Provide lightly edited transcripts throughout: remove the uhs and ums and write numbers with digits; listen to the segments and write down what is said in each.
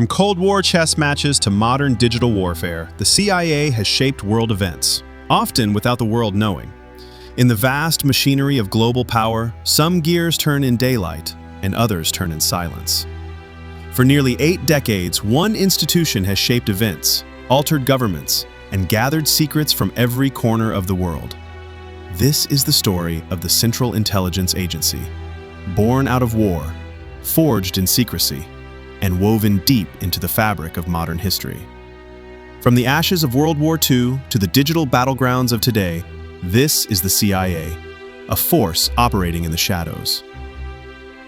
From Cold War chess matches to modern digital warfare, the CIA has shaped world events, often without the world knowing. In the vast machinery of global power, some gears turn in daylight and others turn in silence. For nearly 8 decades, one institution has shaped events, altered governments, and gathered secrets from every corner of the world. This is the story of the Central Intelligence Agency, born out of war, forged in secrecy, and woven deep into the fabric of modern history. From the ashes of World War II to the digital battlegrounds of today, this is the CIA, a force operating in the shadows.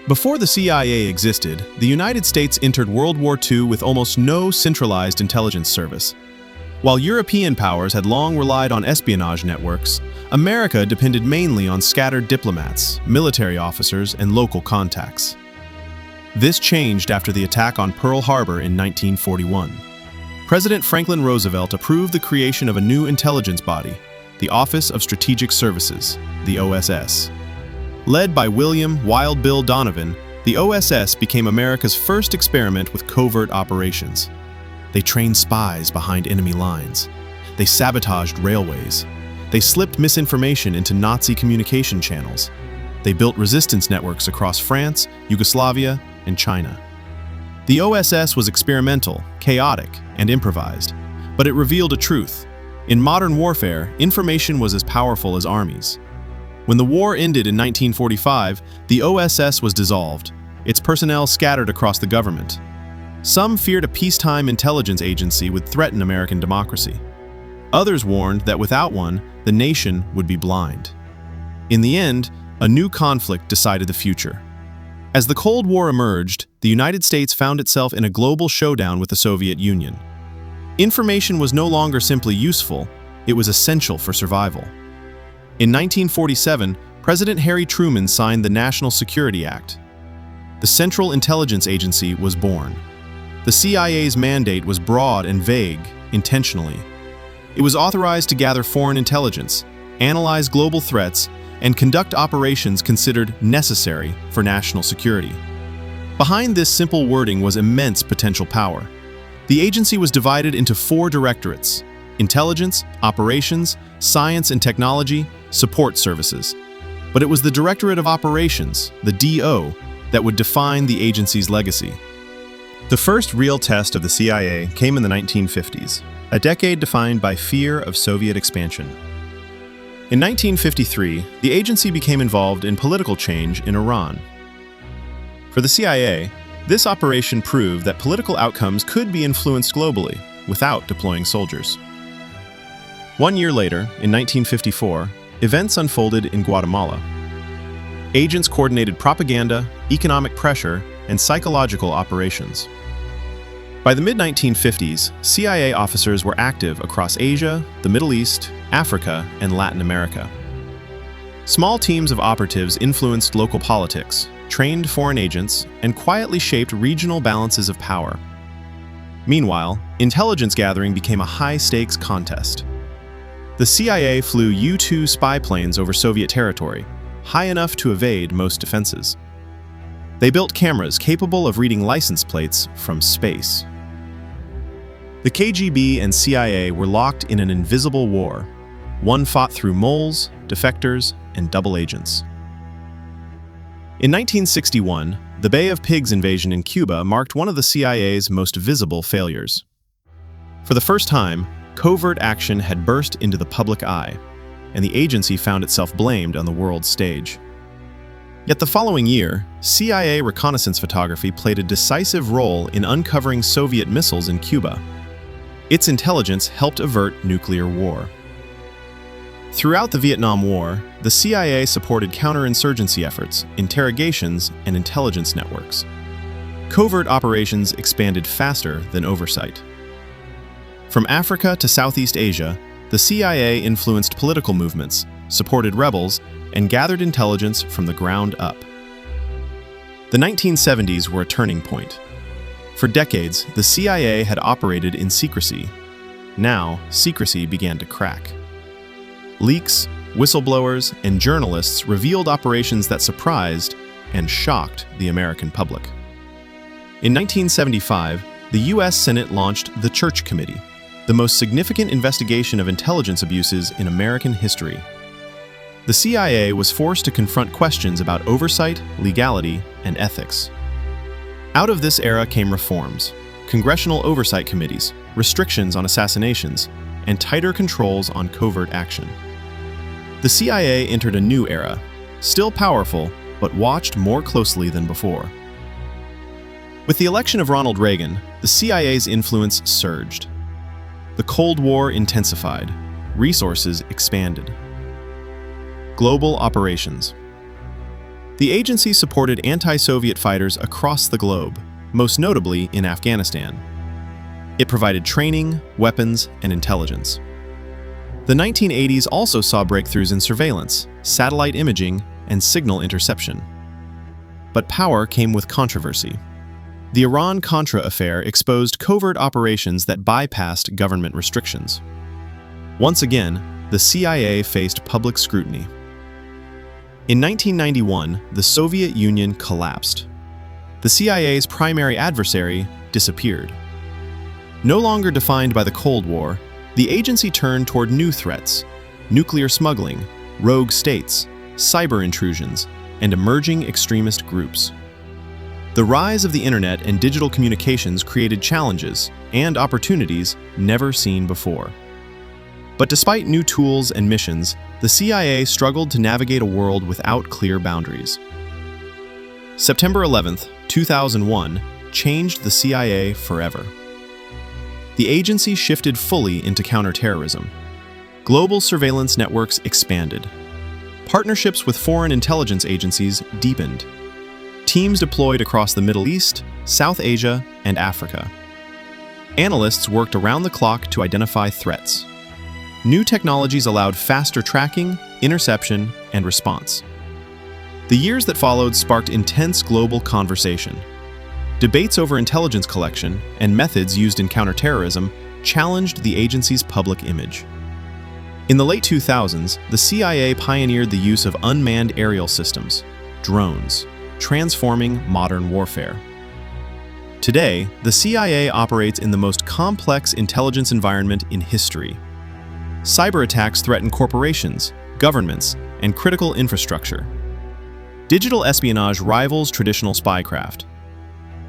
Before the CIA existed, the United States entered World War II with almost no centralized intelligence service. While European powers had long relied on espionage networks, America depended mainly on scattered diplomats, military officers, and local contacts. This changed after the attack on Pearl Harbor in 1941. President Franklin Roosevelt approved the creation of a new intelligence body, the Office of Strategic Services, the OSS. Led by William Wild Bill Donovan, the OSS became America's first experiment with covert operations. They trained spies behind enemy lines. They sabotaged railways. They slipped misinformation into Nazi communication channels. They built resistance networks across France, Yugoslavia, and China. The OSS was experimental, chaotic, and improvised, but it revealed a truth. In modern warfare, information was as powerful as armies. When the war ended in 1945, the OSS was dissolved, its personnel scattered across the government. Some feared a peacetime intelligence agency would threaten American democracy. Others warned that without one, the nation would be blind. In the end, a new conflict decided the future. As the Cold War emerged, the United States found itself in a global showdown with the Soviet Union. Information was no longer simply useful, it was essential for survival. In 1947, President Harry Truman signed the National Security Act. The Central Intelligence Agency was born. The CIA's mandate was broad and vague, intentionally. It was authorized to gather foreign intelligence, analyze global threats, and conduct operations considered necessary for national security. Behind this simple wording was immense potential power. The agency was divided into 4 directorates: intelligence, operations, science and technology, support services. But it was the Directorate of Operations, the DO, that would define the agency's legacy. The first real test of the CIA came in the 1950s, a decade defined by fear of Soviet expansion. In 1953, the agency became involved in political change in Iran. For the CIA, this operation proved that political outcomes could be influenced globally without deploying soldiers. 1 year later, in 1954, events unfolded in Guatemala. Agents coordinated propaganda, economic pressure, and psychological operations. By the mid-1950s, CIA officers were active across Asia, the Middle East, Africa, and Latin America. Small teams of operatives influenced local politics, trained foreign agents, and quietly shaped regional balances of power. Meanwhile, intelligence gathering became a high-stakes contest. The CIA flew U-2 spy planes over Soviet territory, high enough to evade most defenses. They built cameras capable of reading license plates from space. The KGB and CIA were locked in an invisible war, one fought through moles, defectors, and double agents. In 1961, the Bay of Pigs invasion in Cuba marked one of the CIA's most visible failures. For the first time, covert action had burst into the public eye, and the agency found itself blamed on the world stage. Yet the following year, CIA reconnaissance photography played a decisive role in uncovering Soviet missiles in Cuba. Its intelligence helped avert nuclear war. Throughout the Vietnam War, the CIA supported counterinsurgency efforts, interrogations, and intelligence networks. Covert operations expanded faster than oversight. From Africa to Southeast Asia, the CIA influenced political movements, supported rebels, and gathered intelligence from the ground up. The 1970s were a turning point. For decades, the CIA had operated in secrecy. Now, secrecy began to crack. Leaks, whistleblowers, and journalists revealed operations that surprised and shocked the American public. In 1975, the U.S. Senate launched the Church Committee, the most significant investigation of intelligence abuses in American history. The CIA was forced to confront questions about oversight, legality, and ethics. Out of this era came reforms, congressional oversight committees, restrictions on assassinations, and tighter controls on covert action. The CIA entered a new era, still powerful, but watched more closely than before. With the election of Ronald Reagan, the CIA's influence surged. The Cold War intensified, resources expanded. Global operations. The agency supported anti-Soviet fighters across the globe, most notably in Afghanistan. It provided training, weapons, and intelligence. The 1980s also saw breakthroughs in surveillance, satellite imaging, and signal interception. But power came with controversy. The Iran-Contra affair exposed covert operations that bypassed government restrictions. Once again, the CIA faced public scrutiny. In 1991, the Soviet Union collapsed. The CIA's primary adversary disappeared. No longer defined by the Cold War, the agency turned toward new threats: nuclear smuggling, rogue states, cyber intrusions, and emerging extremist groups. The rise of the internet and digital communications created challenges and opportunities never seen before. But despite new tools and missions, the CIA struggled to navigate a world without clear boundaries. September 11, 2001, changed the CIA forever. The agency shifted fully into counterterrorism. Global surveillance networks expanded. Partnerships with foreign intelligence agencies deepened. Teams deployed across the Middle East, South Asia, and Africa. Analysts worked around the clock to identify threats. New technologies allowed faster tracking, interception, and response. The years that followed sparked intense global conversation. Debates over intelligence collection and methods used in counterterrorism challenged the agency's public image. In the late 2000s, the CIA pioneered the use of unmanned aerial systems, drones, transforming modern warfare. Today, the CIA operates in the most complex intelligence environment in history. Cyber attacks threaten corporations, governments, and critical infrastructure. Digital espionage rivals traditional spycraft.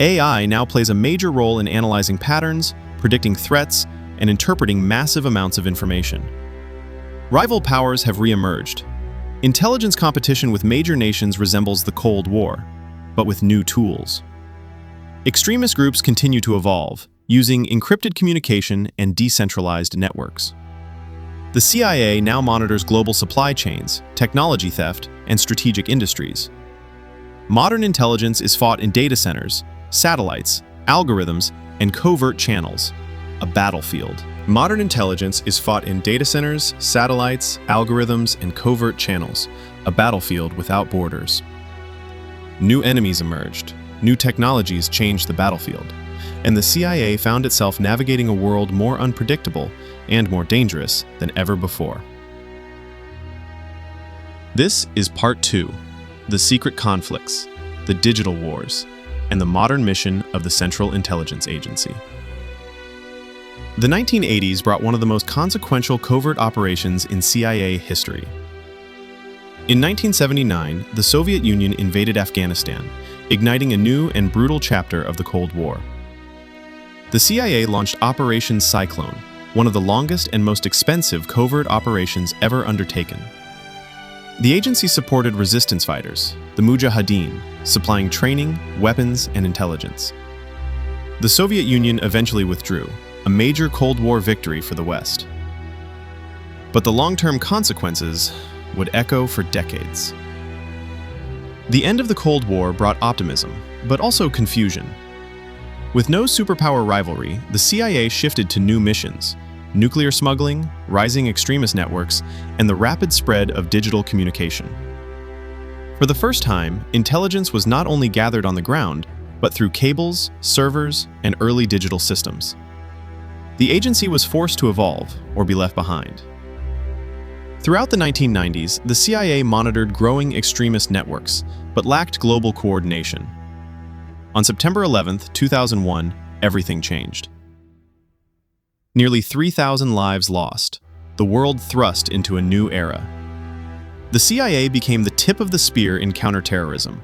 AI now plays a major role in analyzing patterns, predicting threats, and interpreting massive amounts of information. Rival powers have re-emerged. Intelligence competition with major nations resembles the Cold War, but with new tools. Extremist groups continue to evolve, using encrypted communication and decentralized networks. The CIA now monitors global supply chains, technology theft, and strategic industries. Modern intelligence is fought in data centers, satellites, algorithms, and covert channels, a battlefield. Modern intelligence is fought in data centers, satellites, algorithms, and covert channels, a battlefield without borders. New enemies emerged, new technologies changed the battlefield, and the CIA found itself navigating a world more unpredictable and more dangerous than ever before. This is Part 2, The Secret Conflicts, the Digital Wars, and the Modern Mission of the Central Intelligence Agency. The 1980s brought one of the most consequential covert operations in CIA history. In 1979, the Soviet Union invaded Afghanistan, igniting a new and brutal chapter of the Cold War. The CIA launched Operation Cyclone, one of the longest and most expensive covert operations ever undertaken. The agency supported resistance fighters, the Mujahideen, supplying training, weapons, and intelligence. The Soviet Union eventually withdrew, a major Cold War victory for the West. But the long-term consequences would echo for decades. The end of the Cold War brought optimism, but also confusion. With no superpower rivalry, the CIA shifted to new missions: nuclear smuggling, rising extremist networks, and the rapid spread of digital communication. For the first time, intelligence was not only gathered on the ground, but through cables, servers, and early digital systems. The agency was forced to evolve or be left behind. Throughout the 1990s, the CIA monitored growing extremist networks, but lacked global coordination. On September 11, 2001, everything changed. Nearly 3,000 lives lost, the world thrust into a new era. The CIA became the tip of the spear in counterterrorism.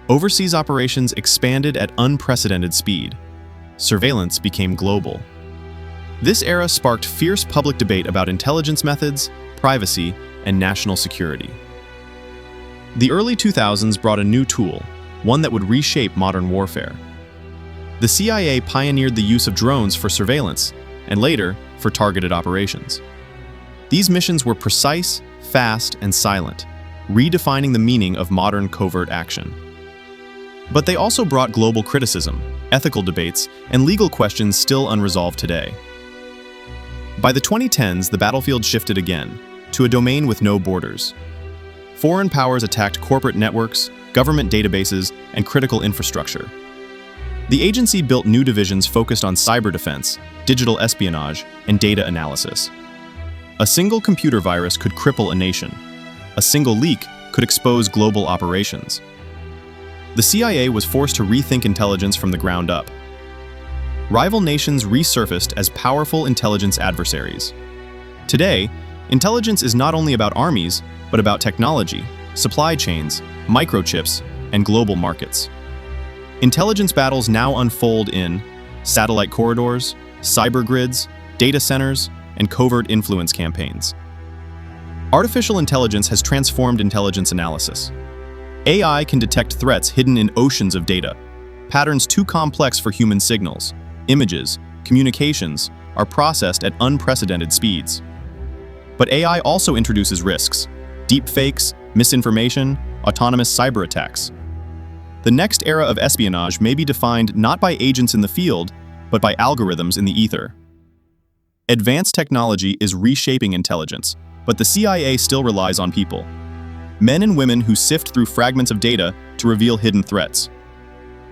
Overseas operations expanded at unprecedented speed. Surveillance became global. This era sparked fierce public debate about intelligence methods, privacy, and national security. The early 2000s brought a new tool, one that would reshape modern warfare. The CIA pioneered the use of drones for surveillance, and later, for targeted operations. These missions were precise, fast, and silent, redefining the meaning of modern covert action. But they also brought global criticism, ethical debates, and legal questions still unresolved today. By the 2010s, the battlefield shifted again, to a domain with no borders. Foreign powers attacked corporate networks, government databases, and critical infrastructure. The agency built new divisions focused on cyber defense, digital espionage, and data analysis. A single computer virus could cripple a nation. A single leak could expose global operations. The CIA was forced to rethink intelligence from the ground up. Rival nations resurfaced as powerful intelligence adversaries. Today, intelligence is not only about armies, but about technology, supply chains, microchips, and global markets. Intelligence battles now unfold in satellite corridors, cyber grids, data centers, and covert influence campaigns. Artificial intelligence has transformed intelligence analysis. AI can detect threats hidden in oceans of data. Patterns too complex for human signals, images, communications are processed at unprecedented speeds. But AI also introduces risks: deepfakes, misinformation, autonomous cyber attacks. The next era of espionage may be defined not by agents in the field, but by algorithms in the ether. Advanced technology is reshaping intelligence, but the CIA still relies on people. Men and women who sift through fragments of data to reveal hidden threats.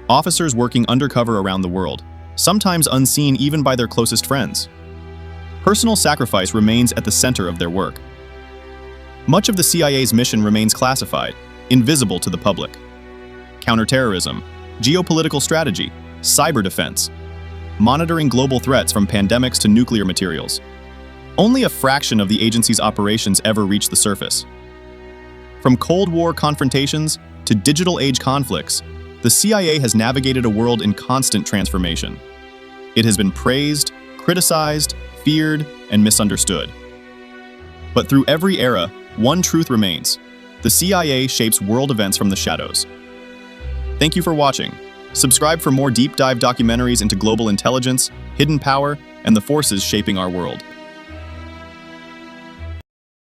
Officers working undercover around the world, sometimes unseen even by their closest friends. Personal sacrifice remains at the center of their work. Much of the CIA's mission remains classified, invisible to the public. Counterterrorism, geopolitical strategy, cyber defense, monitoring global threats from pandemics to nuclear materials. Only a fraction of the agency's operations ever reach the surface. From Cold War confrontations to digital age conflicts, the CIA has navigated a world in constant transformation. It has been praised, criticized, feared, and misunderstood. But through every era, one truth remains: the CIA shapes world events from the shadows. Thank you for watching. Subscribe for more deep dive documentaries into global intelligence, hidden power, and the forces shaping our world.